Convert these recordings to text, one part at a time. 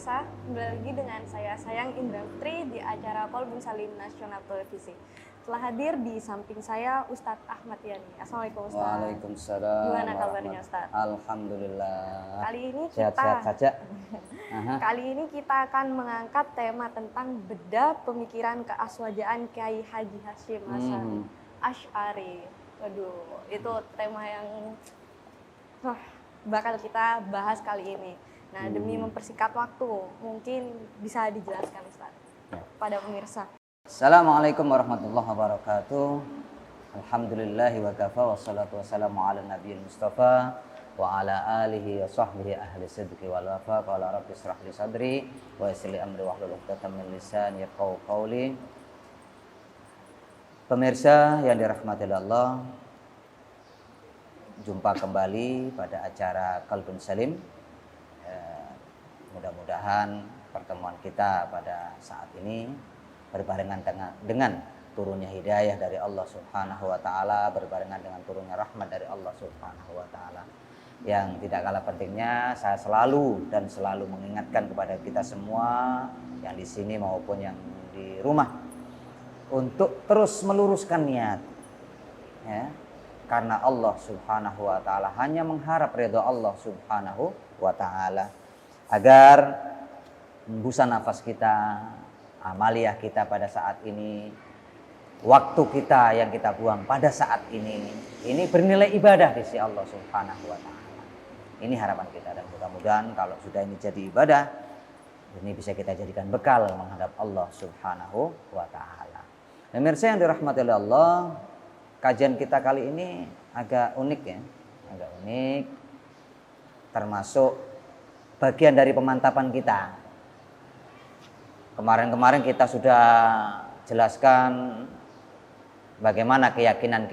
pemirsa, kembali lagi dengan saya Sayang Indra Putri di acara Kolbun Salim Nasional Televisi. Telah hadir di samping saya Ustadz Ahmad Yani. Assalamualaikum Ustadz. Waalaikumsalam. Gimana kabarnya Ustadz? Alhamdulillah. Kali ini Sehat-sehat saja. Kali ini kita akan mengangkat tema tentang bedah pemikiran keaswajaan Kiai Haji Hasyim Asy'ari. Waduh, itu tema yang bakal kita bahas kali ini. Nah, demi mempersingkat waktu, mungkin bisa dijelaskan Ustaz pada pemirsa. Assalamualaikum warahmatullahi wabarakatuh. Alhamdulillahi wa kafa wassalatu wassalamu ala nabiyil mustafa wa ala alihi wa sahbihi ahli sidqi wal wafa. Qala rabbi israh li sadri wa yassir li amri wahlul 'uqdatam min lisani yafqahu qawli. Pemirsa yang dirahmati Allah, jumpa kembali pada acara Qalbun Salim. Mudah-mudahan pertemuan kita pada saat ini berbarengan dengan turunnya hidayah dari Allah Subhanahu wa taala, berbarengan dengan turunnya rahmat dari Allah Subhanahu wa taala. Yang tidak kalah pentingnya, saya selalu mengingatkan kepada kita semua yang di sini maupun yang di rumah untuk terus meluruskan niat, ya. Karena Allah Subhanahu wa taala hanya mengharap ridha Allah Subhanahu wa taala, agar hembusan nafas kita, amaliyah kita pada saat ini, waktu kita yang kita buang pada saat ini bernilai ibadah di sisi Allah Subhanahu wa taala. Ini harapan kita, dan mudah-mudahan kalau sudah ini jadi ibadah, ini bisa kita jadikan bekal menghadap Allah Subhanahu wa taala. Pemirsa yang dirahmati oleh Allah, kajian kita kali ini agak unik ya, agak unik, termasuk bagian dari pemantapan kita. Kemarin kita sudah jelaskan bagaimana keyakinan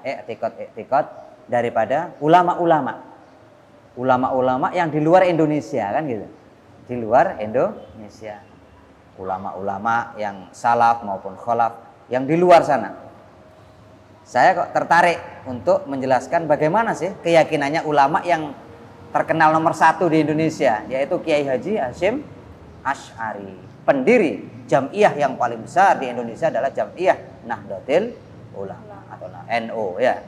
i'tikad daripada ulama-ulama yang di luar Indonesia, kan gitu, di luar Indonesia, ulama-ulama yang salaf maupun khalaf yang di luar sana. Saya kok tertarik untuk menjelaskan bagaimana sih keyakinannya ulama yang terkenal nomor 1 di Indonesia, yaitu Kiai Haji Hasyim Asy'ari. Pendiri jamiah yang paling besar di Indonesia adalah Jamiah Nahdlatul Ulama atau NU, ya.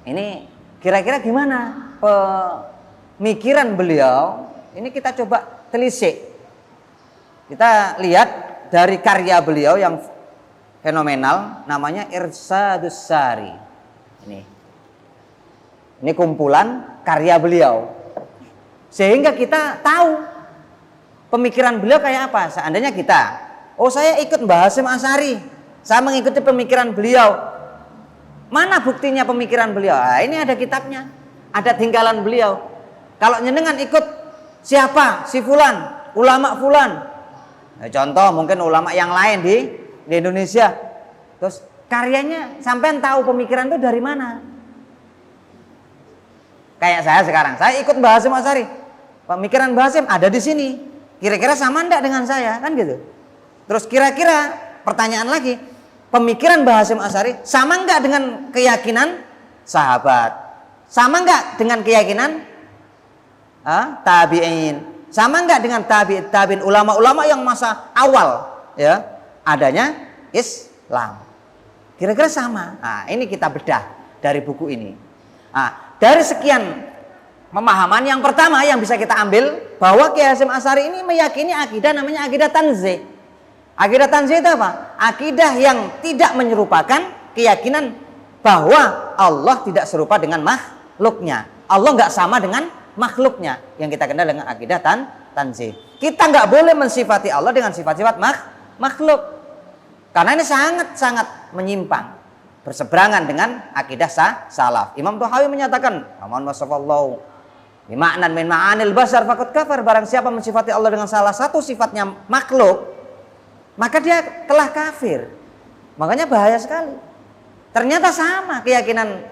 Ini kira-kira gimana pemikiran beliau? Ini kita coba telisik. Kita lihat dari karya beliau yang fenomenal, namanya Irsyadus Sari. Ini kumpulan karya beliau, sehingga kita tahu pemikiran beliau kayak apa. Seandainya kita, saya ikut Mbah Hasyim Asy'ari, saya mengikuti pemikiran beliau, mana buktinya pemikiran beliau? Ini ada kitabnya, ada tinggalan beliau. Kalau nyenengan ikut siapa? Si fulan, ulama fulan. Contoh mungkin ulama yang lain di Indonesia. Terus karyanya sampean tahu pemikiran itu dari mana? Kayak saya sekarang, saya ikut Mbah Hasyim Asy'ari. Pemikiran Mbah Hasyim ada di sini. Kira-kira sama enggak dengan saya? Kan gitu. Terus kira-kira pertanyaan lagi, pemikiran Mbah Hasyim Asy'ari sama enggak dengan keyakinan sahabat? Sama enggak dengan keyakinan tabi'in? Sama enggak dengan tabi'in, ulama-ulama yang masa awal, ya, adanya Islam? Kira-kira sama. Nah, ini kita bedah dari buku ini. Dari sekian pemahaman, yang pertama yang bisa kita ambil bahwa Kiai Hasyim Asy'ari ini meyakini akidah namanya akidah tanzih. Akidah tanzih itu apa? Akidah yang tidak menyerupakan keyakinan bahwa Allah tidak serupa dengan makhluknya. Allah nggak sama dengan makhluknya, yang kita kenal dengan akidah tanzih. Kita nggak boleh mensifati Allah dengan sifat-sifat makhluk, karena ini sangat-sangat menyimpang, berseberangan dengan akidah salaf. Imam Tahawi menyatakan, "Aman wasafallahu bima'nan min ma'anil basar faqad kafar." Barang siapa mensifati Allah dengan salah satu sifatnya makhluk, maka dia telah kafir. Makanya bahaya sekali. Ternyata sama keyakinan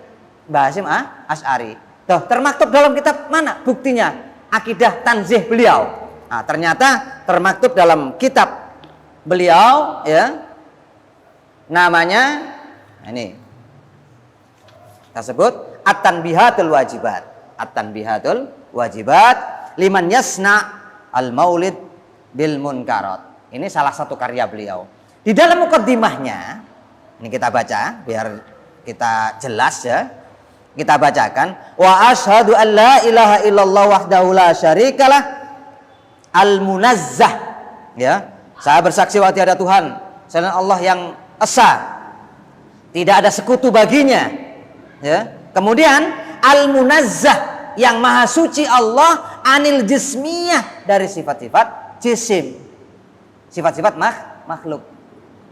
Mbah Hasyim Asy'ari. Termaktub dalam kitab mana? Buktinya akidah tanzih beliau. Ternyata termaktub dalam kitab beliau, ya. Namanya ini kita sebut At-Tanbihatul Wajibat. At-Tanbihatul Wajibat liman yasna Al-Maulid bil Munkarat. Ini salah satu karya beliau. Di dalam mukaddimahnya, ini kita baca biar kita jelas ya. Kita bacakan, wa asyhadu an la ilaha illallah wahdahu la syarikalah al-munazzah. Ya, saya bersaksi bahwa tiada Tuhan selain Allah yang esa, tidak ada sekutu baginya. Ya. Kemudian al-munazzah, yang maha suci Allah, anil jismiyah, dari sifat-sifat jisim, sifat-sifat makhluk.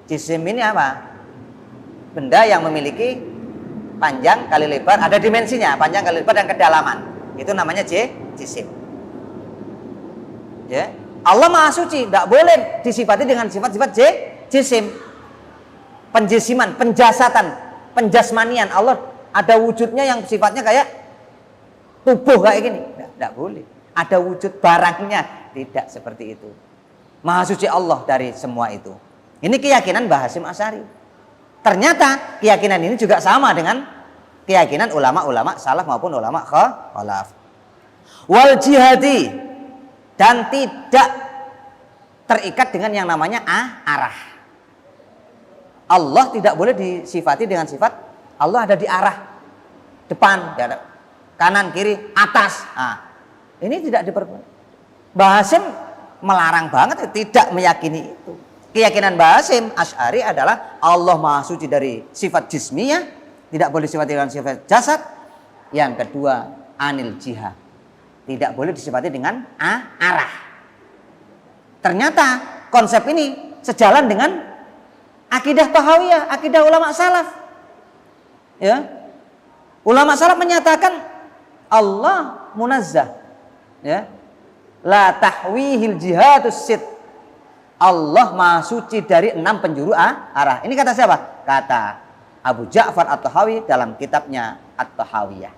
Jisim ini apa? Benda yang memiliki panjang kali lebar, ada dimensinya, panjang kali lebar dan kedalaman. Itu namanya jisim. Ya. Allah maha suci, tidak boleh disifati dengan sifat-sifat jisim. Penjisiman, penjasatan, penjasmanian. Allah ada wujudnya yang sifatnya kayak tubuh kayak gini, tidak boleh. Ada wujud barangnya, tidak seperti itu. Maha suci Allah dari semua itu. Ini keyakinan Mbah Hasyim Asy'ari. Ternyata keyakinan ini juga sama dengan keyakinan ulama-ulama salaf maupun ulama khalaf. Wal jihadi, dan tidak terikat dengan yang namanya arah. Allah tidak boleh disifati dengan sifat Allah ada di arah depan, kanan, kiri, atas. Nah, ini tidak diperbolehkan. Mbah Hasyim melarang banget, tidak meyakini itu. Keyakinan Mbah Hasyim Asy'ari adalah Allah maha suci dari sifat jismiyah, tidak boleh disifati dengan sifat jasad. Yang kedua, anil jihad, tidak boleh disifati dengan arah. Ternyata konsep ini sejalan dengan akidah Tahawiyah, akidah ulama salaf. Ya. Ulama salaf menyatakan Allah munazzah. Ya. La tahwihil jihadus sit. Allah maha suci dari 6 penjuru arah. Ini kata siapa? Kata Abu Ja'far At-Tahawi dalam kitabnya At-Tahawiyah.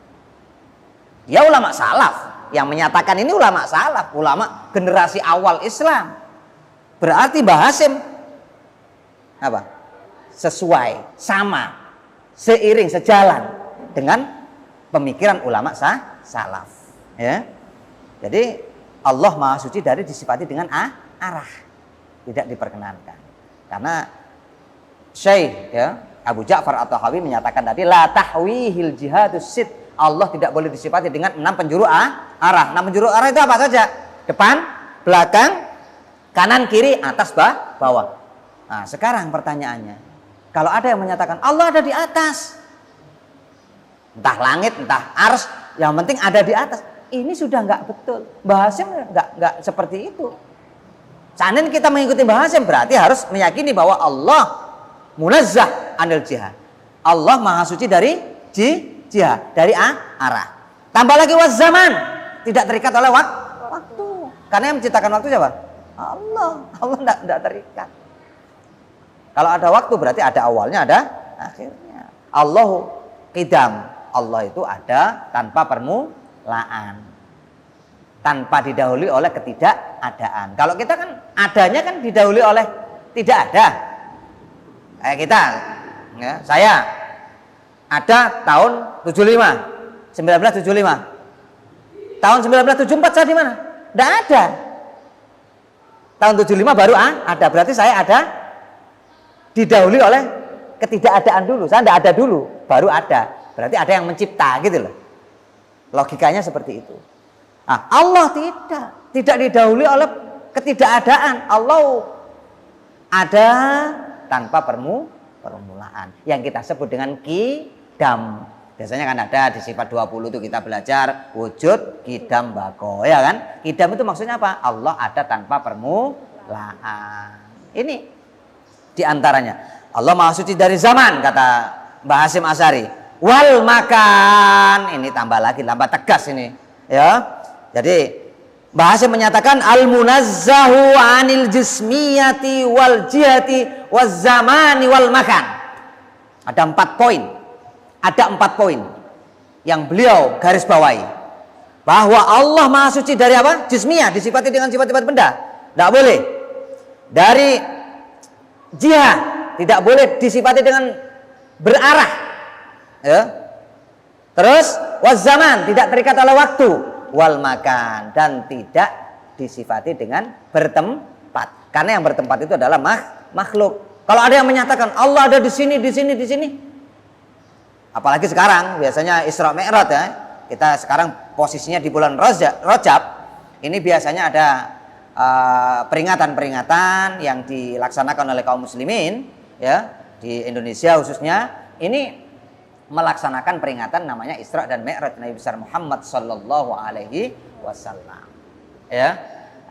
Dia ulama salaf. Yang menyatakan ini ulama salaf, ulama generasi awal Islam. Berarti Mbah Hasyim apa? Sesuai, sama, seiring, sejalan dengan pemikiran ulama salaf. Ya. Jadi Allah maha suci dari disifati dengan arah. Tidak diperkenankan. Karena Syekh ya, Abu Ja'far At-Tahawi menyatakan tadi la tahwihil jihadus sit. Allah tidak boleh disifati dengan 6 penjuru arah. 6 penjuru arah itu apa saja? Depan, belakang, kanan, kiri, atas, bawah. Nah, sekarang pertanyaannya, kalau ada yang menyatakan Allah ada di atas, entah langit, entah ars, yang penting ada di atas, ini sudah nggak betul. Mbah Hasyim nggak seperti itu. Seandainya kita mengikuti Mbah Hasyim, berarti harus meyakini bahwa Allah munazzah anil jihad. Allah maha suci dari jihad, dari arah. Tambah lagi was zaman, tidak terikat oleh waktu. Karena yang menciptakan waktu siapa? Allah. Allah tidak terikat. Kalau ada waktu berarti ada awalnya, ada akhirnya. Allahu qidam. Allah itu ada tanpa permulaan, tanpa didahului oleh ketidakadaan. Kalau kita kan adanya kan didahului oleh tidak ada. Kayak kita, ya, saya ada tahun 1975. Tahun 1974 saya di mana? Tidak ada. Tahun 75 baru ada. Berarti saya ada didahului oleh ketidakadaan dulu. Saya tidak ada dulu, baru ada. Berarti ada yang mencipta gitu loh. Logikanya seperti itu. Nah, Allah tidak didahului oleh ketidakadaan. Allah ada tanpa permulaan. Yang kita sebut dengan qidam. Biasanya kan ada di sifat 20 itu kita belajar wujud, qidam, baqo, ya kan? Qidam itu maksudnya apa? Allah ada tanpa permulaan. Ini diantaranya. Allah maha suci dari zaman, kata Mbah Hasyim Asy'ari. Wal makan, ini tambah lagi, tambah tegas ini, ya. Jadi Mbah Hasyim menyatakan al munazzahu anil jismiyati wal jihati waz zamani wal makan. Ada 4 poin. Ada 4 poin yang beliau garis bawahi. Bahwa Allah maha suci dari apa? Jismiyah, disifati dengan sifat-sifat benda, tidak boleh. Dari jihad, tidak boleh disifati dengan berarah, ya. Terus waz zaman, tidak terikat oleh waktu, wal makan, dan tidak disifati dengan bertempat. Karena yang bertempat itu adalah makhluk. Kalau ada yang menyatakan Allah ada di sini, di sini, di sini. Apalagi sekarang biasanya Isra Mi'raj ya. Kita sekarang posisinya di bulan Rajab. Ini biasanya ada peringatan-peringatan yang dilaksanakan oleh kaum muslimin ya di Indonesia khususnya. Ini melaksanakan peringatan namanya Isra dan Mi'raj Nabi besar Muhammad sallallahu alaihi wasallam. Ya.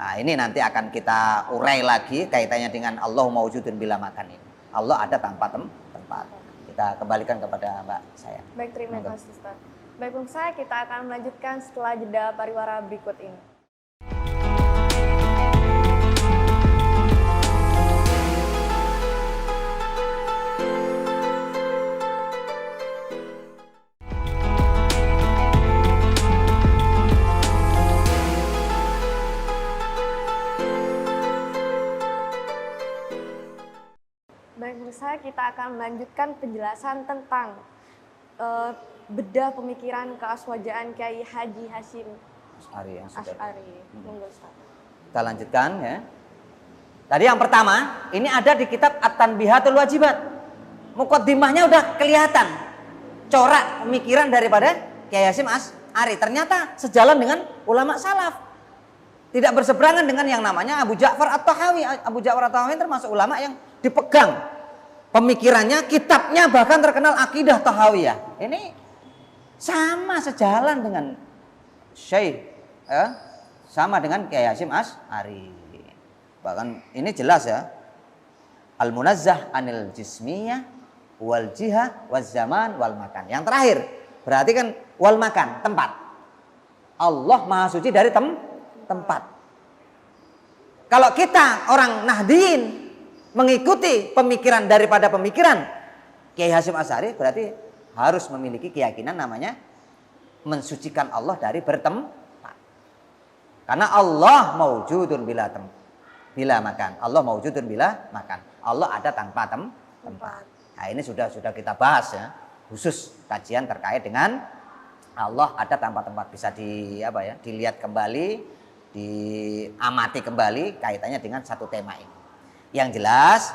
Nah, ini nanti akan kita urai lagi kaitannya dengan Allah maujudun bila makan ini. Allah ada tanpa tempat. Kita kembalikan kepada Mbak saya. Baik, terima kasih Ustaz. Baik pemirsa, kita akan melanjutkan setelah jeda pariwara berikut ini. Baik pemirsa, kita akan melanjutkan penjelasan tentang bedah pemikiran keaswajaan Kiai Haji Hasyim Asy'ari. Monggo Ustaz. Kita lanjutkan ya. Tadi yang pertama, ini ada di kitab At-Tanbihatul Wajibat. Muqaddimahnya udah kelihatan corak pemikiran daripada Kiai Hasyim Asy'ari. Ternyata sejalan dengan ulama salaf. Tidak berseberangan dengan yang namanya Abu Ja'far At-Tahawi. Abu Ja'far At-Tahawi termasuk ulama yang dipegang pemikirannya, kitabnya bahkan terkenal Akidah Tahawiyah. Ini sama sejalan dengan Syekh sama dengan Kiai Hasyim Asy'ari. Bahkan ini jelas ya. Al-Munazzah anil jismiyah wal jihah waz zaman wal makan. Yang terakhir berarti kan wal makan, tempat. Allah Maha Suci dari tempat. Kalau kita orang Nahdien mengikuti pemikiran daripada pemikiran Kiai Hasyim Asy'ari, berarti harus memiliki keyakinan namanya mensucikan Allah dari bertempat. Karena Allah maujudun bila makan. Allah maujudun bila makan. Allah ada tanpa tempat. Nah, ini sudah kita bahas ya, khusus kajian terkait dengan Allah ada tanpa tempat. Bisa dilihat kembali, diamati kembali kaitannya dengan satu tema ini. Yang jelas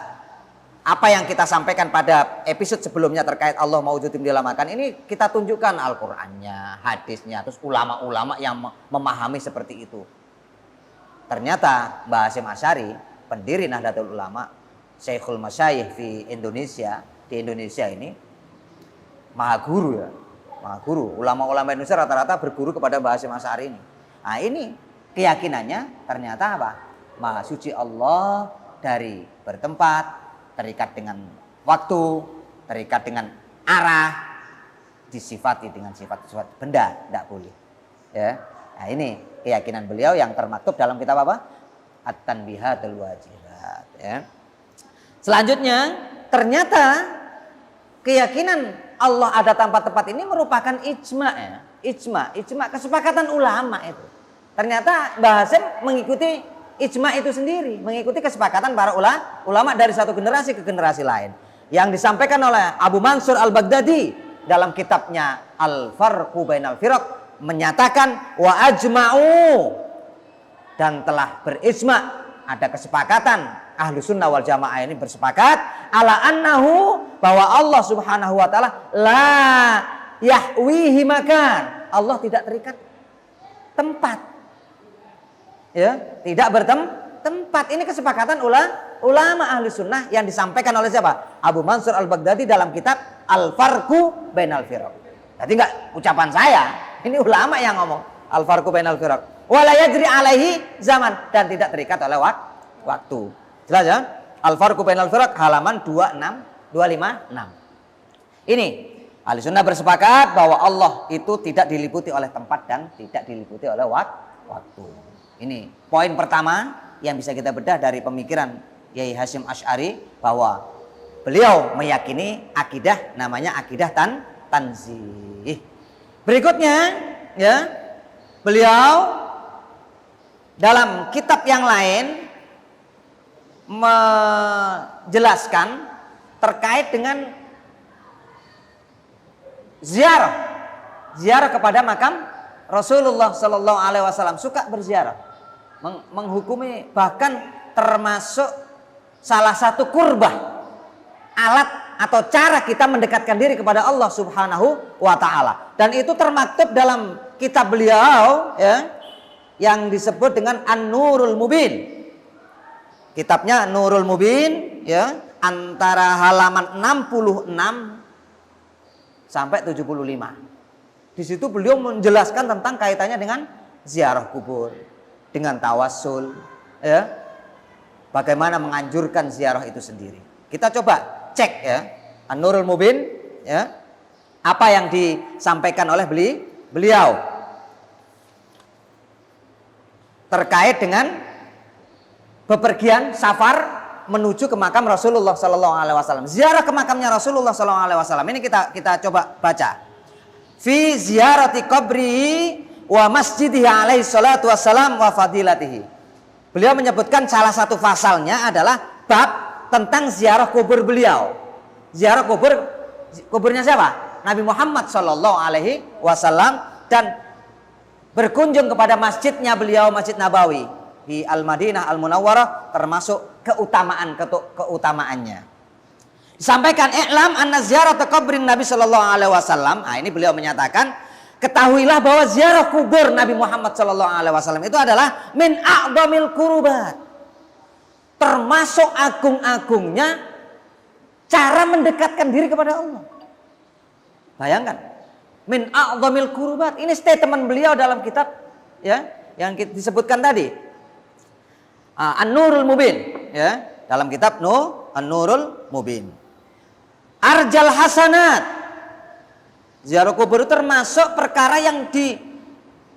apa yang kita sampaikan pada episode sebelumnya terkait Allah maujudun bila makan ini kita tunjukkan Al-Qur'annya, hadisnya, terus ulama-ulama yang memahami seperti itu. Ternyata Mbah Hasyim Asy'ari, pendiri Nahdlatul Ulama, Syekhul Masyayikh di Indonesia ini maha guru ya. Maha guru. Ulama-ulama Indonesia rata-rata berguru kepada Mbah Hasyim Asy'ari ini. Nah, ini keyakinannya ternyata apa? Maha suci Allah dari bertempat, terikat dengan waktu, terikat dengan arah, disifati dengan sifat-sifat benda, tidak boleh. Ya. Nah, ini keyakinan beliau yang termaktub dalam kitab apa? At-Tanbihatul Wajibat. Ya. Selanjutnya, ternyata keyakinan Allah ada tanpa tempat ini merupakan ijma ya. Ijma kesepakatan ulama itu. Ternyata Mbah Hasyim mengikuti ijma itu sendiri, mengikuti kesepakatan para ulama dari satu generasi ke generasi lain. Yang disampaikan oleh Abu Mansur Al-Baghdadi dalam kitabnya Al-Farqu Bainal Firaq menyatakan wa ajma'u, dan telah berijma, ada kesepakatan ahlu sunnah wal jamaah ini bersepakat ala annahu, bahwa Allah subhanahu wa ta'ala la yahwihi makan, Allah tidak terikat tempat ya, tidak bertempat. Ini kesepakatan ulama ahli sunnah yang disampaikan oleh siapa? Abu Mansur Al-Baghdadi dalam kitab Al-Farqu Bainal Firaq. Jadi enggak ucapan saya, ini ulama yang ngomong Al-Farqu Bainal Firaq. Wala yajri alaihi zaman, dan tidak terikat oleh waktu. Jelas ya? Al-Farqu Bainal Firaq halaman 256. Ini ahli sunnah bersepakat bahwa Allah itu tidak diliputi oleh tempat dan tidak diliputi oleh waktu. Ini poin pertama yang bisa kita bedah dari pemikiran Kiai Hasyim Asy'ari, bahwa beliau meyakini akidah namanya akidah tanzih. Berikutnya ya, beliau dalam kitab yang lain menjelaskan terkait dengan ziarah kepada makam Rasulullah Sallallahu Alaihi Wasallam, suka berziarah. menghukumi, bahkan termasuk salah satu kurbah, alat atau cara kita mendekatkan diri kepada Allah Subhanahu wa taala. Dan itu termaktub dalam kitab beliau ya, yang disebut dengan An-Nurul Mubin. Kitabnya Nurul Mubin ya, antara halaman 66 sampai 75. Di situ beliau menjelaskan tentang kaitannya dengan ziarah kubur, dengan tawassul ya. Bagaimana menganjurkan ziarah itu sendiri. Kita coba cek ya, An-Nurul Mubin ya, apa yang disampaikan oleh beliau terkait dengan bepergian safar menuju ke makam Rasulullah Sallallahu Alaihi Wasallam. Ziarah ke makamnya Rasulullah Sallallahu Alaihi Wasallam ini kita coba baca. Fi ziyarati qabri wa masjidihi alaihi salatu wassalam wa fadilatihi. Beliau menyebutkan salah satu pasalnya adalah bab tentang ziarah kubur beliau. Ziarah kuburnya siapa? Nabi Muhammad Sallallahu Alaihi Wasallam, dan berkunjung kepada masjidnya beliau, Masjid Nabawi di Al-Madinah Al-Munawwarah, termasuk keutamaannya. Disampaikan i'lam anna ziarah qabrin Nabi Sallallahu Alaihi Wasallam. Nah, ini beliau menyatakan, ketahuilah bahwa ziarah kubur Nabi Muhammad Sallallahu Alaihi Wasallam itu adalah min a'dhamil qurubat, termasuk agung-agungnya cara mendekatkan diri kepada Allah. Bayangkan, min a'dhamil qurubat, ini statement beliau dalam kitab ya yang disebutkan tadi, An-Nurul Mubin ya, dalam kitab An-Nurul Mubin. Arjal hasanat, ziarah kubur itu termasuk perkara yang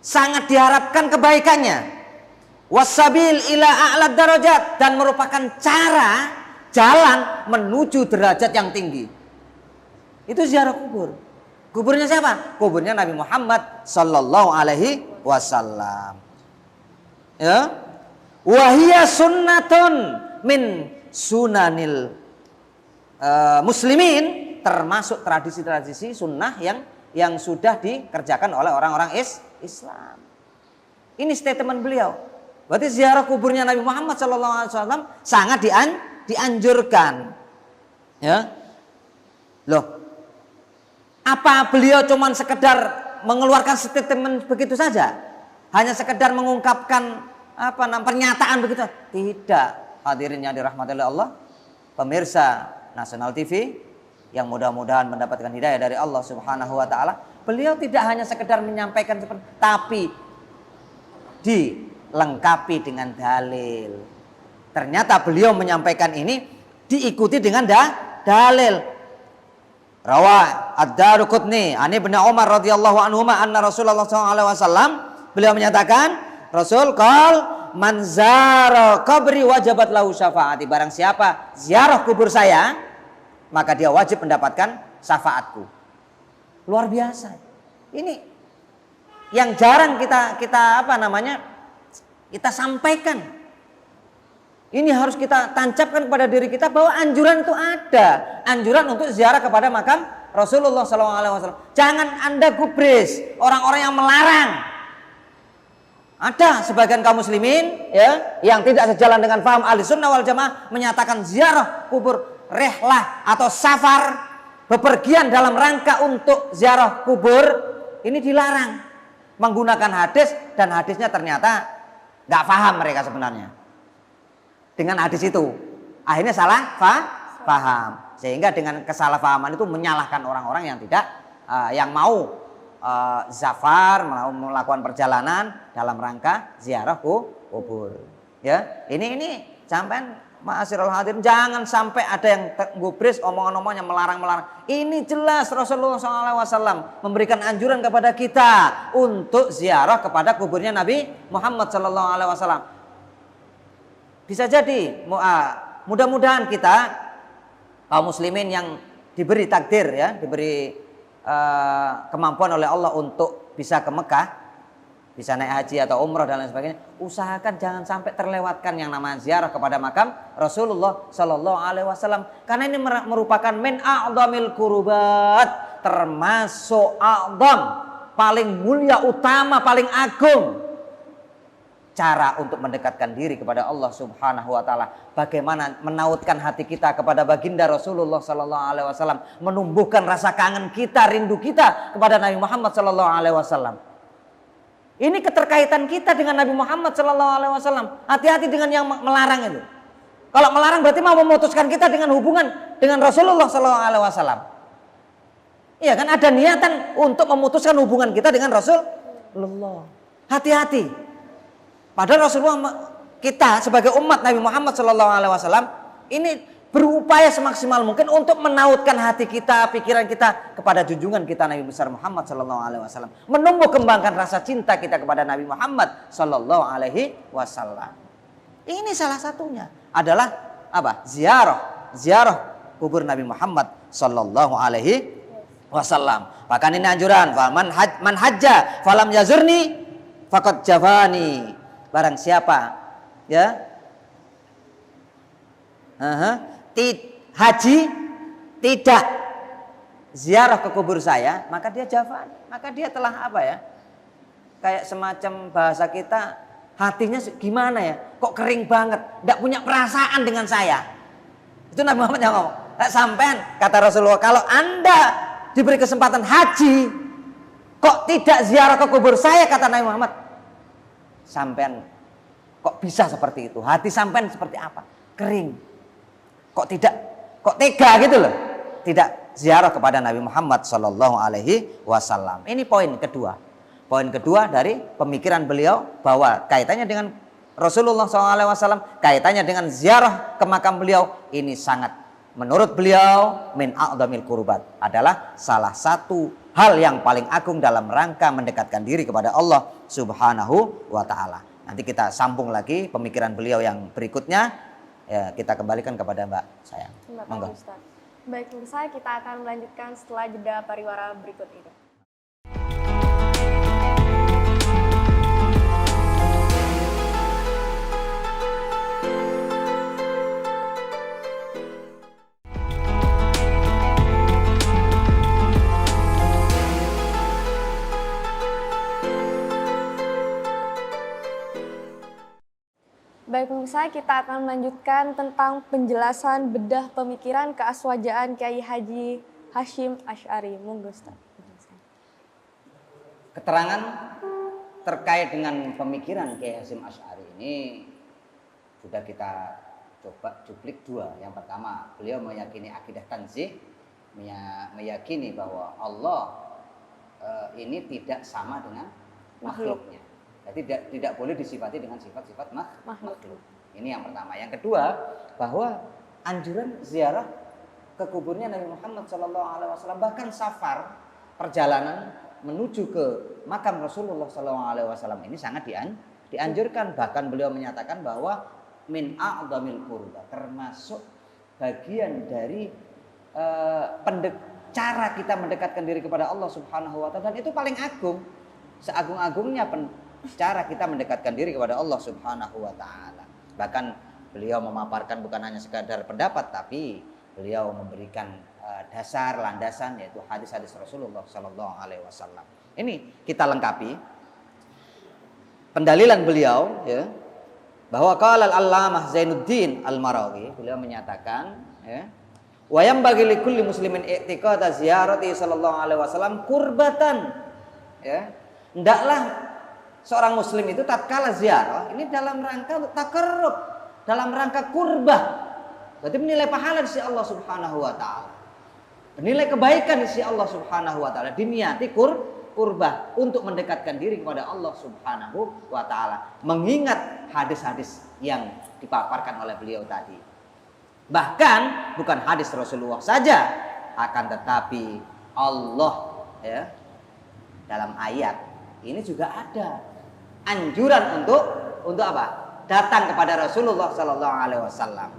sangat diharapkan kebaikannya. Wasabil ila a'lad darajat, dan merupakan cara jalan menuju derajat yang tinggi. Itu ziarah kubur. Kuburnya siapa? Kuburnya Nabi Muhammad Sallallahu Alaihi Wasallam. Ya, wahia sunnatun min sunanil muslimin, termasuk tradisi-tradisi sunnah yang sudah dikerjakan oleh orang-orang Islam. Ini statement beliau. Berarti ziarah kuburnya Nabi Muhammad SAW sangat dianjurkan. Ya, loh, apa beliau cuman sekedar mengeluarkan statement begitu saja? Hanya sekedar mengungkapkan pernyataan begitu? Tidak. Hadirin yang dirahmati oleh Allah, pemirsa Nasional TV yang mudah-mudahan mendapatkan hidayah dari Allah Subhanahu wa taala. Beliau tidak hanya sekedar menyampaikan seperti, tapi dilengkapi dengan dalil. Ternyata beliau menyampaikan ini diikuti dengan dalil. Rawa Ad-Daruqutni an Ibnu Umar radhiyallahu anhuma anna Rasulullah sallallahu alaihi wasallam, beliau menyatakan, Rasul qol man zara qabri wajabat lahu syafaati, barang siapa ziarah kubur saya maka dia wajib mendapatkan syafaatku. Luar biasa. Ini yang jarang kita sampaikan. Ini harus kita tancapkan kepada diri kita bahwa anjuran itu ada. Anjuran untuk ziarah kepada makam Rasulullah SAW. Jangan Anda gubris orang-orang yang melarang. Ada sebagian kaum muslimin ya, yang tidak sejalan dengan paham ahli sunnah wal jamaah, menyatakan ziarah kubur, rehlah atau safar, bepergian dalam rangka untuk ziarah kubur, ini dilarang menggunakan hadis, dan hadisnya ternyata nggak paham mereka sebenarnya dengan hadis itu. Akhirnya salah paham, sehingga dengan kesalahpahaman itu menyalahkan orang-orang yang tidak yang mau zafar, mau melakukan perjalanan dalam rangka ziarah kubur. Ya, ini sampean ma'asyiral hadirin, jangan sampai ada yang gubris omongan-omongan yang melarang-melarang. Ini jelas Rasulullah SAW memberikan anjuran kepada kita untuk ziarah kepada kuburnya Nabi Muhammad SAW. Bisa jadi mudah-mudahan kita kaum muslimin yang diberi takdir ya, diberi kemampuan oleh Allah untuk bisa ke Mekah, bisa naik haji atau umroh dan lain sebagainya, usahakan jangan sampai terlewatkan yang namanya ziarah kepada makam Rasulullah Sallallahu Alaihi Wasallam, karena ini merupakan min a'dhamil qurubat, termasuk a'dham, paling mulia, utama, paling agung. cara untuk mendekatkan diri kepada Allah Subhanahu wa taala. Bagaimana menautkan hati kita kepada baginda Rasulullah sallallahu alaihi wasallam, menumbuhkan rasa kangen kita, rindu kita kepada Nabi Muhammad sallallahu alaihi wasallam. Ini keterkaitan kita dengan Nabi Muhammad sallallahu alaihi wasallam. Hati-hati dengan yang melarang itu. Kalau melarang berarti mau memutuskan kita dengan hubungan dengan Rasulullah sallallahu alaihi wasallam. Iya kan, ada niatan untuk memutuskan hubungan kita dengan Rasulullah. Hati-hati. Padahal Rasulullah, kita sebagai umat Nabi Muhammad SAW ini berupaya semaksimal mungkin untuk menautkan hati kita, pikiran kita kepada junjungan kita Nabi besar Muhammad SAW, menumbuh kembangkan rasa cinta kita kepada Nabi Muhammad SAW. Ini salah satunya adalah apa? Ziarah kubur Nabi Muhammad SAW. Bahkan ini anjuran, man hajja falam yazurni faqad jafani. Barang siapa ya haji tidak ziarah ke kubur saya, maka dia jafan, maka dia telah apa ya, kayak semacam bahasa kita, hatinya gimana ya, kok kering banget, tidak punya perasaan dengan saya. Itu Nabi Muhammad yang ngomong. Sampean, kata Rasulullah, kalau anda diberi kesempatan haji kok tidak ziarah ke kubur saya, kata Nabi Muhammad, sampean kok bisa seperti itu? Hati sampean seperti apa? Kering. Kok tega gitu loh. Tidak ziarah kepada Nabi Muhammad sallallahu alaihi wasallam. Ini poin kedua. Poin kedua dari pemikiran beliau bahwa kaitannya dengan Rasulullah sallallahu alaihi wasallam, kaitannya dengan ziarah ke makam beliau, ini sangat menurut beliau min a'dhamil qurbat, adalah salah satu hal yang paling agung dalam rangka mendekatkan diri kepada Allah Subhanahu wa taala. Nanti kita sambung lagi pemikiran beliau yang berikutnya. Ya, kita kembalikan kepada Mbak Sayang. Monggo. Baik, pemirsa, kita akan melanjutkan setelah jeda pariwara berikut ini. Baik pemirsa, kita akan melanjutkan tentang penjelasan bedah pemikiran keaswajaan Kiai Haji Hasyim Asy'ari. Monggo Ustaz. Keterangan terkait dengan pemikiran Kiai Hasyim Asy'ari ini sudah kita coba cuplik dua. Yang pertama, beliau meyakini akidah tanzih, meyakini bahwa Allah ini tidak sama dengan makhluknya. Jadi tidak boleh disifati dengan sifat-sifat makhluk. Ini yang pertama. Yang kedua, bahwa anjuran ziarah ke kuburnya Nabi Muhammad SAW, bahkan safar, perjalanan menuju ke makam Rasulullah SAW ini sangat dianjurkan. Bahkan beliau menyatakan bahwa min a'dhamil qurba, termasuk bagian dari cara kita mendekatkan diri kepada Allah Subhanahu wa taala, dan itu paling agung. Seagung-agungnya cara kita mendekatkan diri kepada Allah Subhanahu wa taala. Bahkan beliau memaparkan bukan hanya sekadar pendapat, tapi beliau memberikan dasar, landasan, yaitu hadis-hadis Rasulullah sallallahu alaihi wasallam. Ini kita lengkapi pendalilan beliau ya, bahwa qala al-allamah Zainuddin Al-Marawi, beliau menyatakan ya, wa yanbaghi likulli muslimin i'tiqada ziyarati sallallahu alaihi wasallam qurbatan, ya. Hendaklah seorang muslim itu tatkala ziarah ini dalam rangka takarrub, dalam rangka kurbah. Berarti menilai pahala di sisi Allah Subhanahu wa taala. Menilai kebaikan di sisi Allah Subhanahu wa taala, diniati kurbah untuk mendekatkan diri kepada Allah Subhanahu wa taala, mengingat hadis-hadis yang dipaparkan oleh beliau tadi. Bahkan bukan hadis Rasulullah saja, akan tetapi Allah ya, dalam ayat ini juga ada anjuran untuk apa? Datang kepada Rasulullah sallallahu alaihi wasallam.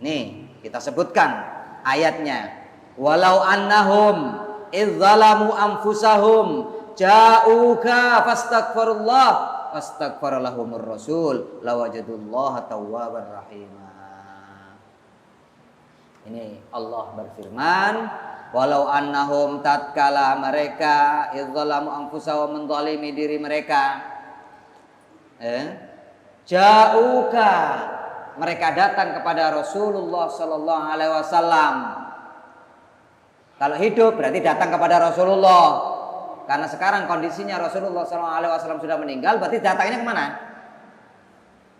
Nih, kita sebutkan ayatnya. Walau annahum idzalamu anfusahum ja'uka fastaghfirullah fastaghfara lahumur rasul lawajadullaha tawwabar rahima. Ini Allah berfirman, walau annahum tatkala mereka idzalamu anfusahum, menzalimi diri mereka Ja'uka, mereka datang kepada Rasulullah sallallahu alaihi wasallam. Kalau hidup berarti datang kepada Rasulullah. Karena sekarang kondisinya Rasulullah sallallahu alaihi wasallam sudah meninggal, berarti datangnya kemana?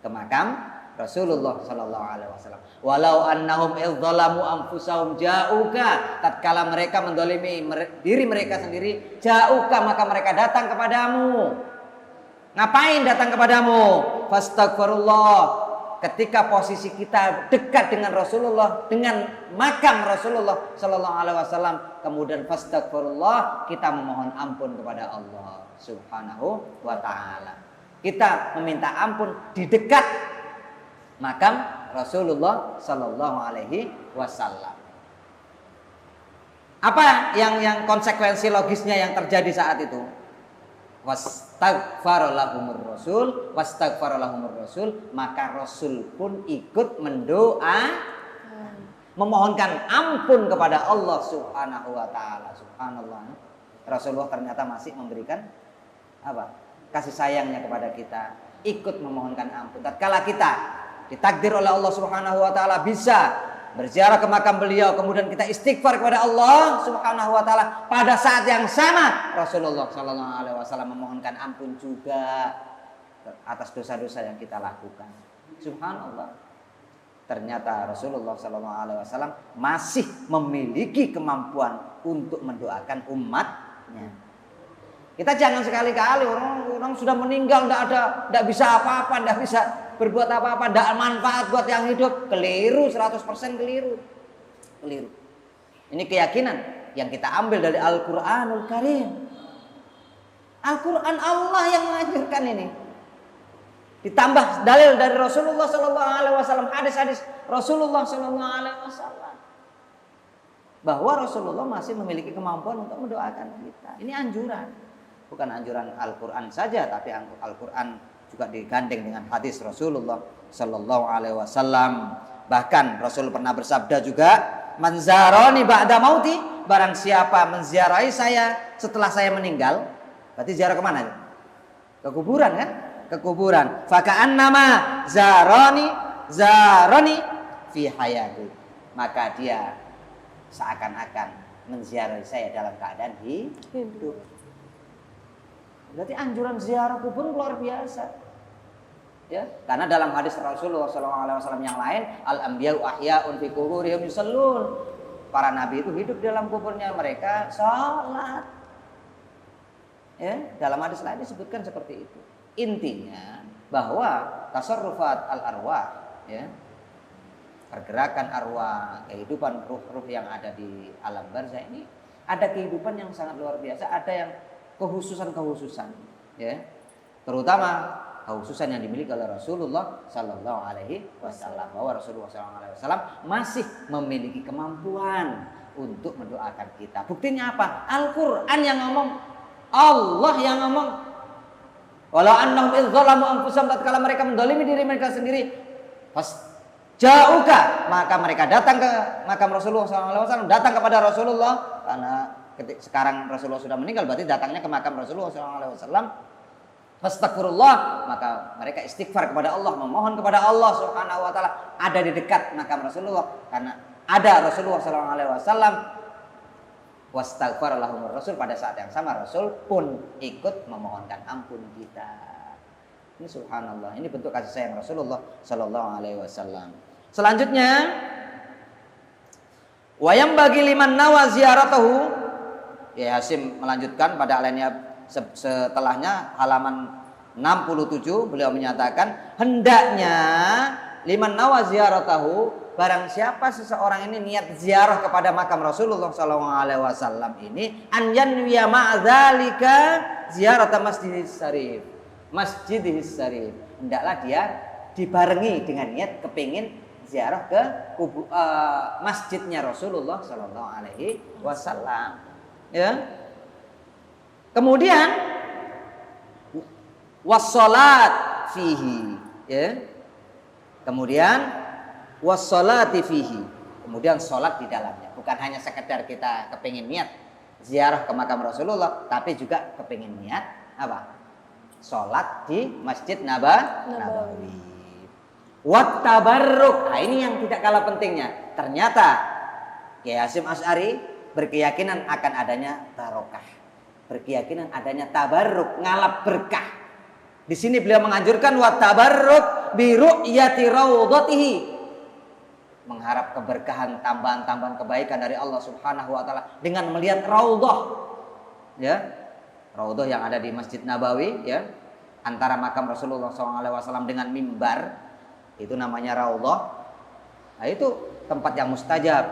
Ke makam Rasulullah sallallahu alaihi wasallam. Walau annahum idzalamu anfusahum ja'uka, tatkala mereka mendolimi diri mereka sendiri, ja'uka, maka mereka datang kepadamu. Ngapain datang kepadamu? Fastaghfirullah. Ketika posisi kita dekat dengan Rasulullah, dengan makam Rasulullah sallallahu alaihi wasallam, kemudian fastaghfirullah, kita memohon ampun kepada Allah Subhanahu wa taala. Kita meminta ampun di dekat makam Rasulullah sallallahu alaihi wasallam. Apa yang konsekuensi logisnya yang terjadi saat itu? Wastaghfara lahumur rasul, maka Rasul pun ikut memohonkan ampun kepada Allah Subhanahu wa taala. Subhanallah. Rasulullah ternyata masih memberikan apa? Kasih sayangnya kepada kita, ikut memohonkan ampun. Tatkala kita ditakdir oleh Allah Subhanahu wa taala bisa berziarah ke makam beliau, kemudian kita istighfar kepada Allah Subhanahu wa taala, pada saat yang sama Rasulullah sallallahu alaihi wasallam memohonkan ampun juga atas dosa-dosa yang kita lakukan. Subhanallah. Ternyata Rasulullah sallallahu alaihi wasallam masih memiliki kemampuan untuk mendoakan umatnya. Kita jangan sekali-kali orang sudah meninggal, tidak bisa apa-apa, tidak bisa berbuat apa-apa, tidak manfaat buat yang hidup. Keliru, 100% keliru. Ini keyakinan yang kita ambil dari Al-Quranul Karim. Al-Quran Allah yang mengajarkan ini. Ditambah dalil dari Rasulullah SAW, hadis-hadis Rasulullah SAW, bahwa Rasulullah masih memiliki kemampuan untuk mendoakan kita. Ini anjuran. Bukan anjuran Al-Quran saja, tapi Al-Quran juga digandeng dengan hadis Rasulullah sallallahu alaihi wasallam. Bahkan Rasul pernah bersabda juga, "Man zarani ba'da mauti," barang siapa menziarahi saya setelah saya meninggal. Berarti ziarah kemana? Ke kuburan kan? Ke kuburan. Fa ka'annama zarani fi hayati. Maka dia seakan-akan menziarahi saya dalam keadaan hidup. Berarti anjuran ziarah kubur luar biasa. Ya, karena dalam hadis Rasulullah SAW yang lain, al-anbiya'u ahya'un fi quburihim yusallun. Para nabi itu hidup dalam kuburnya mereka salat. Ya, dalam hadis lain disebutkan seperti itu. Intinya bahwa tasarrufat al-arwah, ya, pergerakan arwah, kehidupan ruh-ruh yang ada di alam barzah ini ada kehidupan yang sangat luar biasa, ada yang kehususan, ya, terutama kehususan yang dimiliki oleh Rasulullah Sallallahu Alaihi Wasallam, bahwa Rasulullah Sallallahu Alaihi Wasallam masih memiliki kemampuan untuk mendoakan kita. Buktinya apa? Al-Quran yang ngomong, Allah yang ngomong. Walau annahum idzalamu anfusahum, tatkala mereka mendolimi diri mereka sendiri, pas ja'uka, maka mereka datang ke makam Rasulullah Sallallahu Alaihi Wasallam, datang kepada Rasulullah, karena sekarang Rasulullah sudah meninggal, berarti datangnya ke makam Rasulullah SAW. Fastaghfirullah, maka mereka istighfar kepada Allah, memohon kepada Allah Subhanahu wa taala, ada di dekat makam Rasulullah, karena ada Rasulullah SAW. Wastaghfar lahumur rasul, pada saat yang sama Rasul pun ikut memohonkan ampun kita. Ini subhanallah, ini bentuk kasih sayang Rasulullah SAW. Selanjutnya, wayam bagi liman nawa ziaratahu. Ya, Hasim melanjutkan pada alinea setelahnya halaman 67, beliau menyatakan hendaknya liman nawa ziaratahu, barang siapa seseorang ini niat ziarah kepada makam Rasulullah SAW ini, an yanwiya ma'dzalika ziarata masjidis syarif, hendaklah dia dibarengi dengan niat kepingin ziarah ke masjidnya Rasulullah SAW. Ya. Kemudian wassalat fihi, ya. Kemudian wassalati fihi. Kemudian salat di dalamnya. Bukan hanya sekedar kita kepingin niat ziarah ke makam Rasulullah, tapi juga kepingin niat apa? sholat di Masjid Nabawi. Wat tabarruk. Nah, ini yang tidak kalah pentingnya. Ternyata Kiai Hasyim Asy'ari berkeyakinan akan adanya barokah, berkeyakinan adanya tabarruk, ngalap berkah. Di sini beliau menganjurkan wat tabarruk bi ru'yati raudhatihi, mengharap keberkahan, tambahan-tambahan kebaikan dari Allah Subhanahu wa taala dengan melihat raudhah. Ya. Raudhah yang ada di Masjid Nabawi, ya. Antara makam Rasulullah SAW dengan mimbar, itu namanya raudhah. Nah, itu tempat yang mustajab,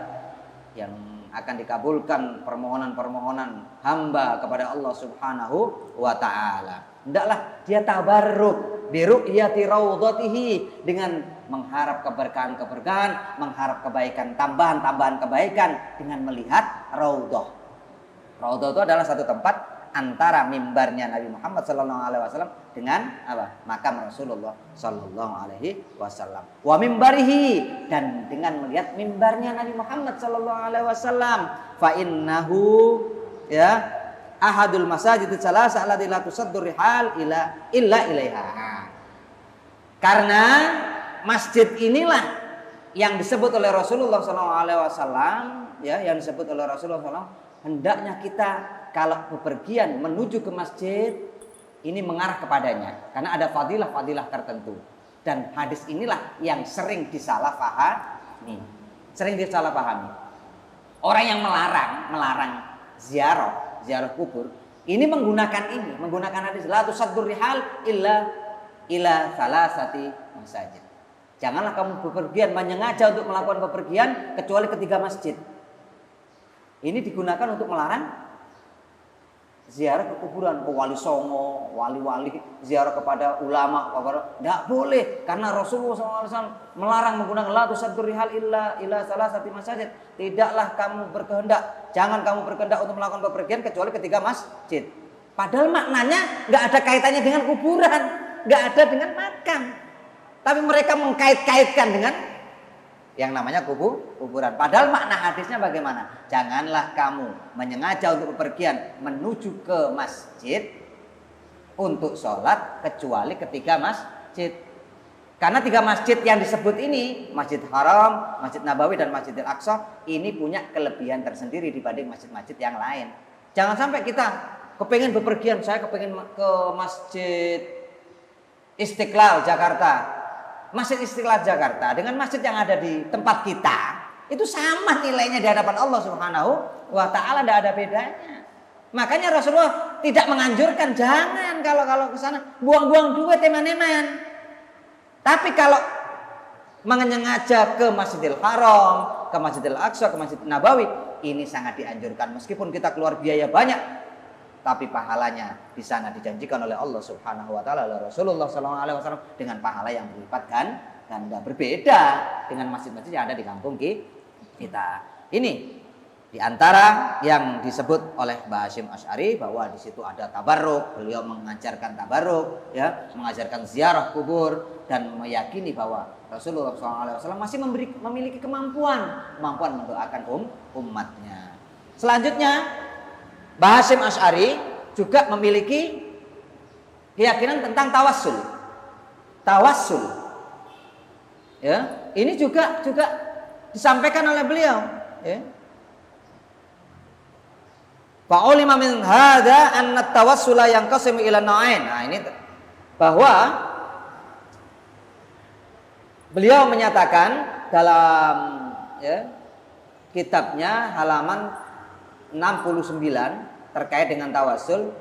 yang akan dikabulkan permohonan-permohonan hamba kepada Allah Subhanahu wa taala. Hendaklah dia tabarruk bi ru'yati raudhatihi, dengan mengharap keberkahan-keberkahan, mengharap kebaikan, tambahan-tambahan kebaikan dengan melihat raudhah. Raudhah itu adalah satu tempat antara mimbarnya Nabi Muhammad SAW dengan apa? Makam Rasulullah SAW. Wa mimbarihi, dan dengan melihat mimbarnya Nabi Muhammad SAW. Fa innahu, ya, ahadul masajid salasa allati la tusaddu rihal illa ilaiha. Karena masjid inilah yang disebut oleh Rasulullah SAW, ya, yang disebut oleh Rasulullah SAW, hendaknya kita kalau bepergian menuju ke masjid ini mengarah kepadanya, karena ada fadilah-fadilah tertentu. Dan hadis inilah yang sering disalahpahami. Orang yang melarang ziarah kubur, ini menggunakan hadis la tusaddur rihal illa salasati masajid. Janganlah kamu bepergian, menyengaja untuk melakukan bepergian kecuali ketiga masjid. Ini digunakan untuk melarang ziarah ke kuburan, ke wali songo, wali-wali, ziarah kepada ulama, tidak boleh, karena Rasulullah SAW melarang menggunakan la tusaddur rihal illa salasati masajid. Tidaklah kamu berkehendak, jangan kamu berkehendak untuk melakukan bepergian kecuali ketiga masjid. Padahal maknanya nggak ada kaitannya dengan kuburan, nggak ada dengan makam, tapi mereka mengkait-kaitkan dengan yang namanya kuburan. Padahal makna hadisnya bagaimana? Janganlah kamu menyengaja untuk bepergian menuju ke masjid untuk sholat kecuali ketiga masjid. Karena tiga masjid yang disebut ini, Masjid Haram, Masjid Nabawi, dan Masjidil Aqsa, ini punya kelebihan tersendiri dibanding masjid-masjid yang lain. Jangan sampai kita kepengen bepergian, saya kepengen ke Masjid Istiqlal Jakarta. Masjid Istiqlal Jakarta dengan masjid yang ada di tempat kita itu sama nilainya di hadapan Allah Subhanahu wa taala, tidak ada bedanya. Makanya Rasulullah tidak menganjurkan, jangan kalau ke sana buang-buang duit eman-eman. Tapi kalau menyengaja ke Masjidil Haram, ke Masjidil Aqsa, ke Masjid Nabawi, ini sangat dianjurkan meskipun kita keluar biaya banyak, tapi pahalanya di sana dijanjikan oleh Allah Subhanahu wa taala, oleh Rasulullah SAW, dengan pahala yang berlipat ganda, berbeda dengan masjid-masjid yang ada di kampung kita. Ini di antara yang disebut oleh Mbah Hasyim Asy'ari bahwa di situ ada tabarruk. Beliau mengajarkan tabarruk, ya, mengajarkan ziarah kubur, dan meyakini bahwa Rasulullah SAW masih memiliki kemampuan mendoakan umatnya. Selanjutnya, Mbah Hasyim Asy'ari juga memiliki keyakinan tentang tawassul. Ya, ini juga disampaikan oleh beliau, ya. Fa'ulima min hadza anna tawassula yanqasimu ila nau'ain. Nah, ini bahwa beliau menyatakan dalam, ya, kitabnya halaman 69 terkait dengan tawassul,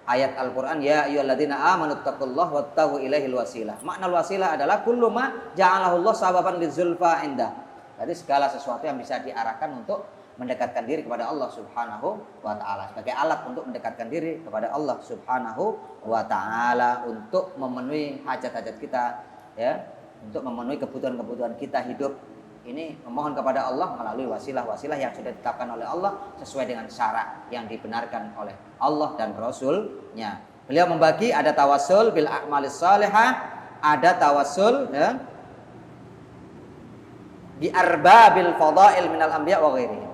ayat Al-Qur'an, ya ayyuhalladzina amanu taqullaha wattaqu ilaihil wasilah. Makna wasilah adalah kullu ma ja'alahu Allah sababan lidzulfa indah. Jadi segala sesuatu yang bisa diarahkan untuk mendekatkan diri kepada Allah Subhanahu wa taala, sebagai alat untuk mendekatkan diri kepada Allah Subhanahu wa taala, untuk memenuhi hajat-hajat kita, ya, untuk memenuhi kebutuhan-kebutuhan kita hidup. Ini memohon kepada Allah melalui wasilah-wasilah yang sudah ditetapkan oleh Allah sesuai dengan syarat yang dibenarkan oleh Allah dan Rasul-Nya. Beliau membagi, ada tawassul bil a'malis salihah, ada tawassul, ya, bi arbabil fadail minal anbiya wa ghairihim.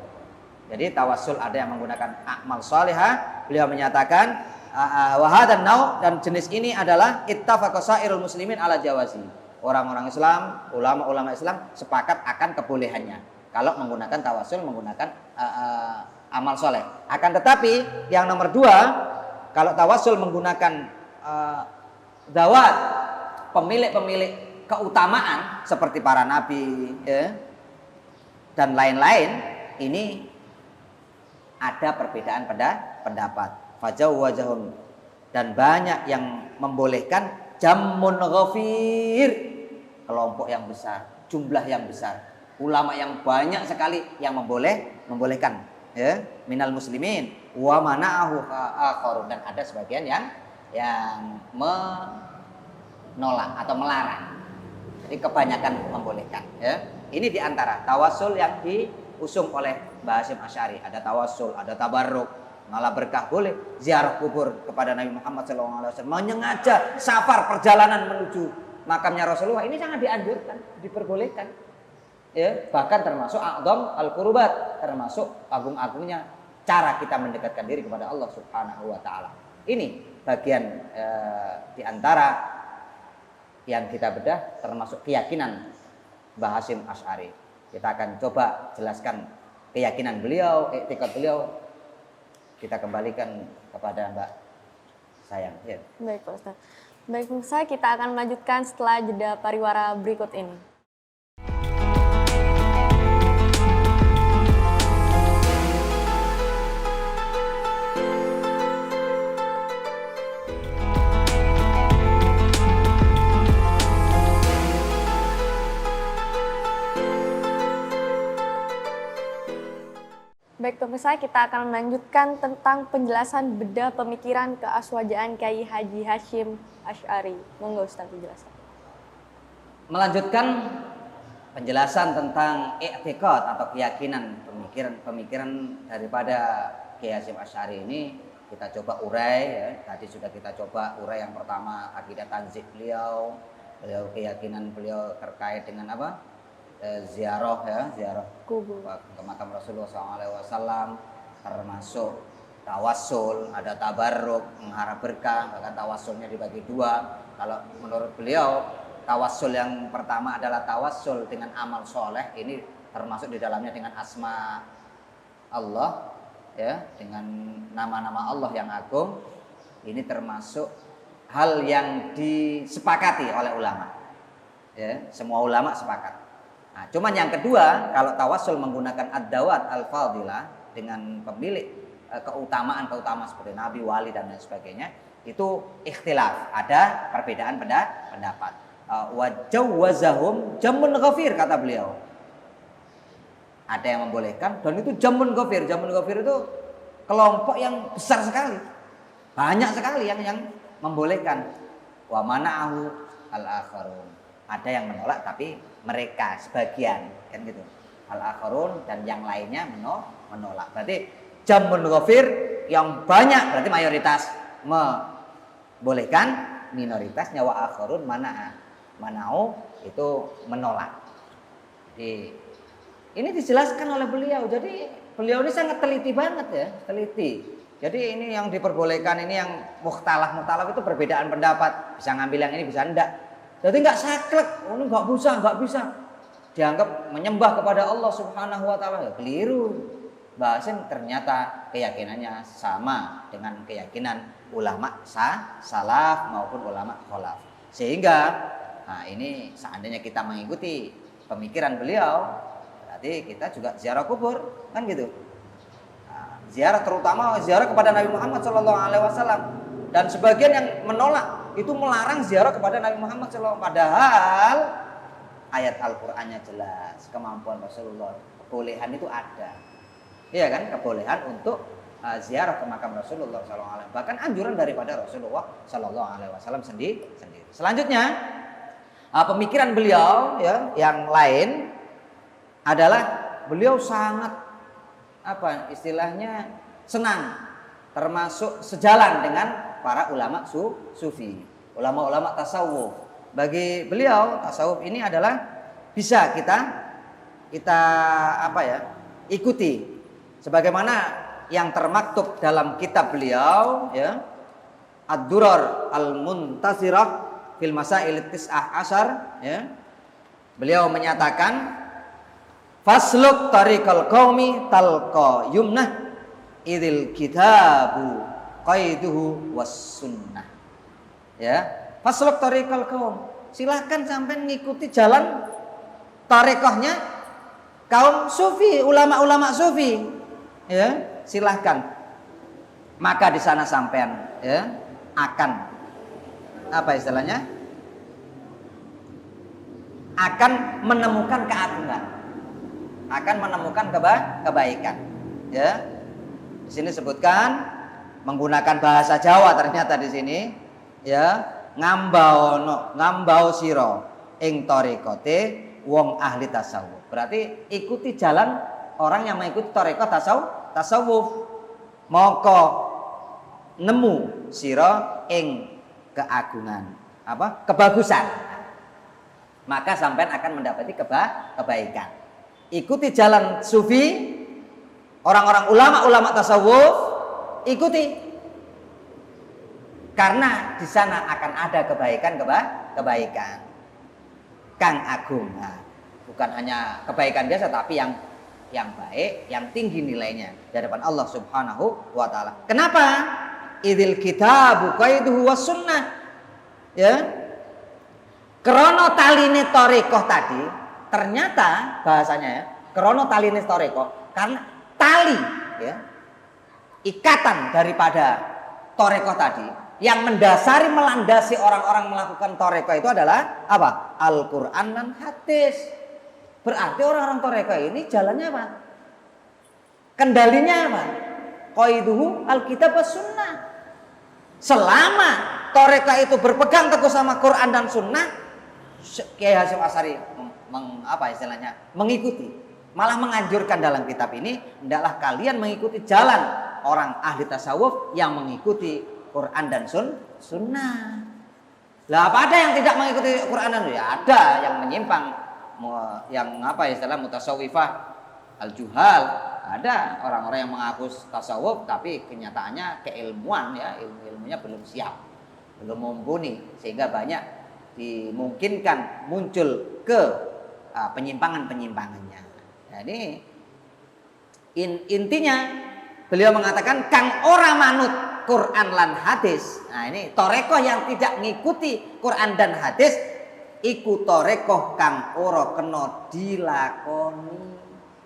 Jadi tawassul ada yang menggunakan amal salihah. Beliau menyatakan Wahadan nau, dan jenis ini adalah ittafaqa sairul muslimin ala jawazi. Orang-orang Islam, ulama-ulama Islam sepakat akan kebolehannya kalau menggunakan tawasul, menggunakan amal soleh. Akan tetapi yang nomor 2, kalau tawasul menggunakan zawat, pemilik-pemilik keutamaan seperti para nabi, ya, dan lain-lain, ini ada perbedaan pada pendapat. Fajawwazahum, dan banyak yang membolehkan jammun ghafir, kelompok yang besar, jumlah yang besar, ulama yang banyak sekali yang membolehkan, ya, minal muslimin wa mana'ahu akharun, dan ada sebagian yang menolak atau melarang. Jadi kebanyakan membolehkan, ya. Ini diantara tawasul yang diusung oleh Mbah Hasyim Asy'ari. Ada tawasul, ada tabarruk, malah berkah, boleh ziarah kubur kepada Nabi Muhammad SAW, menyengaja safar perjalanan menuju makamnya Rasulullah, ini sangat dianjurkan, diperbolehkan, ya, bahkan termasuk a'dzam al-qurbat, termasuk agung-agungnya cara kita mendekatkan diri kepada Allah Subhanahu wa taala. Ini bagian diantara yang kita bedah, termasuk keyakinan Mbah Hasyim Asy'ari. Kita akan coba jelaskan keyakinan beliau, i'tiqad beliau. Kita kembalikan kepada Mbak Sayang. Ya. Baik Pak Ustadz. Baik pemirsa, kita akan melanjutkan setelah jeda pariwara berikut ini. Baik pemirsa, kita akan melanjutkan tentang penjelasan bedah pemikiran keaswajaan Kyai Haji Hasyim Asy'ari. Monggo Ustaz dijelaskan. Melanjutkan penjelasan tentang i'tiqad atau keyakinan, pemikiran daripada Kyai Hasyim Asy'ari ini kita coba urai, ya. Tadi sudah kita coba urai yang pertama, akidah tanzih beliau, keyakinan beliau terkait dengan apa? Ziarah, ya, ziarah kubur ke makam Rasulullah SAW, termasuk tawassul, ada tabarruk, mengharap berkah, bahkan tawassulnya dibagi 2. Kalau menurut beliau, tawassul yang pertama adalah tawassul dengan amal soleh, ini termasuk di dalamnya dengan asma Allah, ya, dengan nama-nama Allah yang agung. Ini termasuk hal yang disepakati oleh ulama, ya, semua ulama sepakat. Nah, cuman yang kedua, kalau tawassul menggunakan ad-dawat al-fadilah dengan pemilik keutamaan seperti nabi, wali, dan lain sebagainya, itu ikhtilaf, ada perbedaan pendapat. Wa jawwazahum jammun ghafir, kata beliau. Ada yang membolehkan, dan itu jammun ghafir. Jammun ghafir itu kelompok yang besar sekali, banyak sekali yang membolehkan. Wa mana'ahu al-akharun, ada yang menolak tapi mereka sebagian, kan gitu. Al-akharun, dan yang lainnya menolak. Berarti jammun ghafir yang banyak berarti mayoritas membolehkan, minoritasnya wa akharun mana'u itu menolak. Jadi ini dijelaskan oleh beliau. Jadi beliau ini sangat teliti banget, ya, teliti. Jadi ini yang diperbolehkan, ini yang mukhtalaf itu perbedaan pendapat, bisa ngambil yang ini, bisa enggak. Jadi nggak saklek, ini nggak bisa, dianggap menyembah kepada Allah Subhanahu wa taala. Ya, keliru. Mbah Hasyim ternyata keyakinannya sama dengan keyakinan ulama salaf maupun ulama khalaf. Sehingga nah ini seandainya kita mengikuti pemikiran beliau, berarti kita juga ziarah kubur, kan gitu. Nah, ziarah, terutama ziarah kepada Nabi Muhammad SAW. Dan sebagian yang menolak itu melarang ziarah kepada Nabi Muhammad SAW. Padahal ayat Al-Qur'annya jelas, kemampuan Rasulullah, kebolehan itu ada. Iya kan, kebolehan untuk ziarah ke makam Rasulullah SAW. Bahkan anjuran daripada Rasulullah SAW sendiri. Selanjutnya, pemikiran beliau, ya, yang lain adalah beliau sangat istilahnya senang, termasuk sejalan dengan para ulama sufi, ulama-ulama tasawuf. Bagi beliau tasawuf ini adalah bisa kita ikuti sebagaimana yang termaktub dalam kitab beliau, ya, Ad-Durar Al-Muntasirah fil Masail Tis'ah Asyar, ya. Beliau menyatakan fasluk tariqal qaumi talqa yumnah idil kitabu qaiduhu was sunnah. Ya, fasluk tariqal qaum. Silakan sampai mengikuti jalan tarekohnya kaum sufi, ulama-ulama sufi. Ya, silahkan. Maka di sana sampean, ya, akan apa istilahnya? Akan menemukan keagungan, akan menemukan kebaikan. Ya, di sini sebutkan menggunakan bahasa Jawa ternyata di sini, ya, ngambau siro ing torikote wong ahli tasawuf. Berarti ikuti jalan orang yang mengikuti toriko tasawuf. Moko nemu siro ing keagungan, apa? Kebagusan. Maka sampean akan mendapati kebaikan. Ikuti jalan sufi, orang-orang ulama tasawuf, ikuti. Karena di sana akan ada kebaikan. Kang agung. Nah, bukan hanya kebaikan biasa tapi yang baik, yang tinggi nilainya di hadapan Allah Subhanahu wa taala. Kenapa? Idil kitabu qaiduhu was sunnah. Ya. Krono taline tarekoh tadi, ternyata bahasanya, ya, krono taline tarekoh, karena tali, ya, ikatan daripada tarekoh tadi yang mendasari melandasi orang-orang melakukan tarekoh itu adalah apa? Al-Qur'an dan hadis. Berarti orang-orang tarekoh ini jalannya apa? Kendalinya apa? Qaiduhu alkitab was sunnah. Selama tarekoh itu berpegang teguh sama Quran dan sunnah, Kiai Hasyim Asy'ari mengikuti, malah menganjurkan dalam kitab ini, hendaklah kalian mengikuti jalan orang ahli tasawuf yang mengikuti Quran dan sunnah. Lah apa ada yang tidak mengikuti Quran dan sunnah? Ya ada yang menyimpang, yang mutasawwifah al-juhal. Ada orang-orang yang mengaku tasawuf tapi kenyataannya keilmuan, ya, ilmunya belum siap, belum mumpuni, sehingga banyak dimungkinkan muncul ke penyimpangannya. Jadi intinya beliau mengatakan kang ora manut Quran lan hadis. Nah ini torekoh yang tidak mengikuti Quran dan hadis, iku torekoh kang ora kena dilakoni.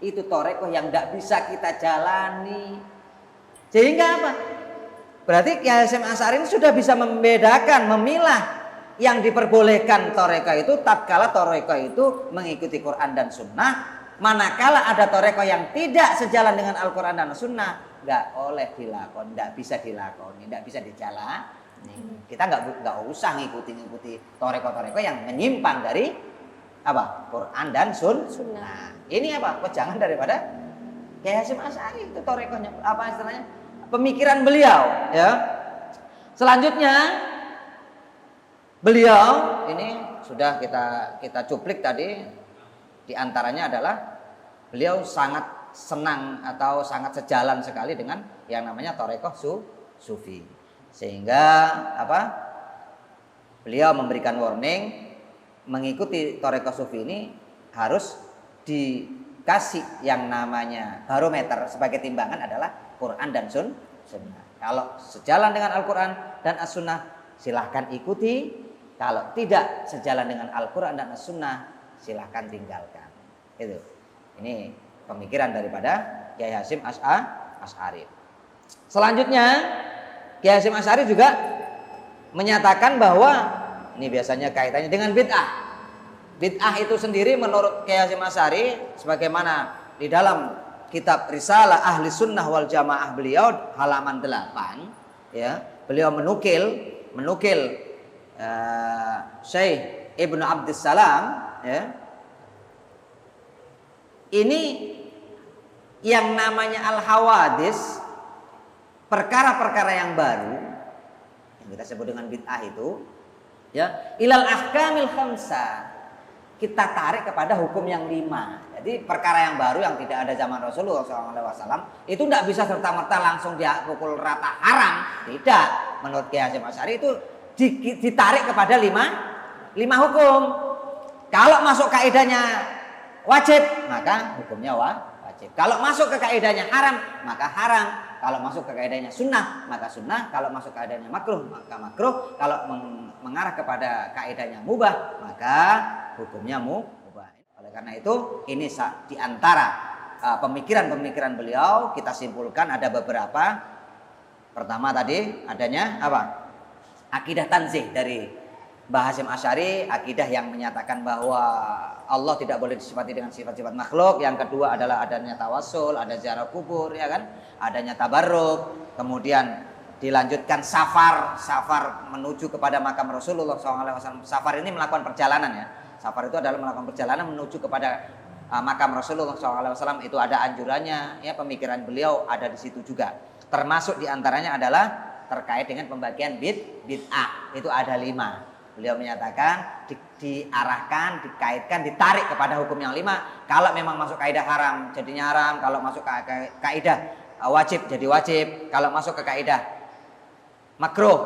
Itu torekoh yang tidak bisa kita jalani. Sehingga apa? Berarti Kiai Hasyim Asy'ari ini sudah bisa membedakan, memilah yang diperbolehkan toreko itu tatkala toreko itu mengikuti Quran dan Sunnah, manakala ada toreko yang tidak sejalan dengan Al-Quran dan Sunnah, nggak oleh dilakoni, nggak bisa dilakoni, nggak bisa dijalani. Kita nggak usah ngikuti toreko yang menyimpang dari apa? Quran dan Sunnah. Nah, ini apa? Wejangan daripada Kiai Hasyim Asy'ari itu torekonya, apa istilahnya? Pemikiran beliau, ya. Selanjutnya beliau ini sudah kita cuplik tadi, diantaranya adalah beliau sangat senang atau sangat sejalan sekali dengan yang namanya torekoh sufi, sehingga apa? Beliau memberikan warning mengikuti torekoh sufi ini harus dikasih yang namanya barometer sebagai timbangan adalah Quran dan Sunnah. Kalau sejalan dengan Al-Quran dan As-Sunnah silahkan ikuti. Kalau tidak sejalan dengan Al-Quran dan As-Sunnah, silahkan tinggalkan. Itu. Ini pemikiran daripada Kiai Hasyim Asy'ari. Selanjutnya, Kiai Hasyim Asy'ari juga menyatakan bahwa ini biasanya kaitannya dengan bid'ah. Bid'ah itu sendiri menurut Kiai Hasyim Asy'ari, sebagaimana di dalam kitab Risalah Ahli Sunnah wal Jamaah beliau halaman 8, ya, beliau menukil Syekh Ibnu Abdussalam, ya. Ini yang namanya al-hawadis, perkara-perkara yang baru yang kita sebut dengan bid'ah itu, ya, ilal ahkamil khamsah. Kita tarik kepada hukum yang 5. Jadi perkara yang baru yang tidak ada zaman Rasulullah SAW itu tidak bisa serta-merta langsung dia pukul rata haram, tidak. menurut Kiai Hasyim Asy'ari itu ditarik kepada lima hukum. Kalau masuk kaidahnya wajib, maka hukumnya wajib. Kalau masuk ke kaidahnya haram, maka haram. Kalau masuk ke kaidahnya sunnah, maka sunnah. Kalau masuk ke kaidahnya makruh, maka makruh. Kalau mengarah kepada kaidahnya mubah, maka hukumnya mubah. Oleh karena itu, ini di antara pemikiran-pemikiran beliau kita simpulkan ada beberapa. Pertama tadi adanya apa? Akidah tanzih dari Mbah Hasyim Asy'ari, akidah yang menyatakan bahwa Allah tidak boleh disifati dengan sifat-sifat makhluk. Yang kedua adalah adanya tawassul, ada ziarah kubur, ya kan? Adanya tabarruk. Kemudian dilanjutkan safar menuju kepada makam Rasulullah SAW. Safar ini melakukan perjalanan ya. Safar itu adalah melakukan perjalanan menuju kepada makam Rasulullah SAW. Itu ada anjurannya, ya, pemikiran beliau ada di situ juga. Termasuk diantaranya adalah terkait dengan pembagian bid'ah. Itu ada 5. Beliau menyatakan diarahkan, dikaitkan, ditarik kepada hukum yang 5. Kalau memang masuk kaidah haram, jadinya haram. Kalau masuk ke kaidah wajib, jadi wajib. Kalau masuk ke kaidah makruh,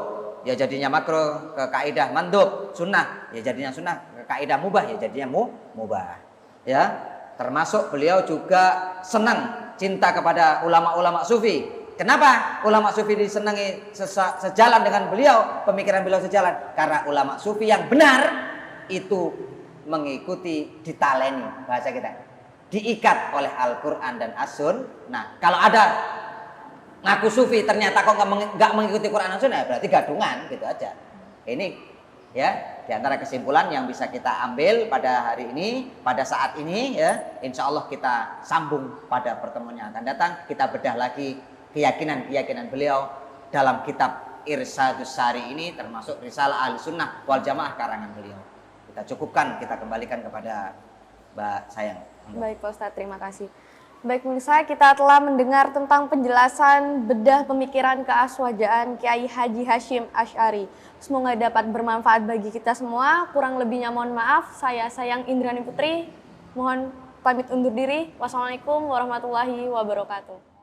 ya jadinya makruh. Ke kaidah mandub, sunnah, ya jadinya sunnah. Ke kaidah mubah, ya jadinya mubah. Ya, termasuk beliau juga senang, cinta kepada ulama-ulama sufi. Kenapa ulama sufi disenangi sejalan dengan beliau, pemikiran beliau sejalan? Karena ulama sufi yang benar itu mengikuti ditaleni, bahasa kita, diikat oleh Al-Quran dan As-Sunnah. Nah, kalau ada ngaku sufi ternyata kok nggak mengikuti Quran dan Sunnah, berarti gadungan, gitu aja. Ini ya diantara kesimpulan yang bisa kita ambil pada hari ini, pada saat ini, ya. Insya Allah kita sambung pada pertemuan yang akan datang. Kita bedah lagi keyakinan beliau dalam kitab Irsyadus Sari ini, termasuk Risalah Ahli Sunnah wal Jamaah karangan beliau. Kita cukupkan, kita kembalikan kepada Mbak Sayang. Baik Pak Ustadz, terima kasih. Baik pemirsa, kita telah mendengar tentang penjelasan bedah pemikiran keaswajaan Kiai Haji Hasyim Asy'ari. Semoga dapat bermanfaat bagi kita semua. Kurang lebihnya mohon maaf. Saya Sayang Indrani Putri, mohon pamit undur diri. Wassalamualaikum warahmatullahi wabarakatuh.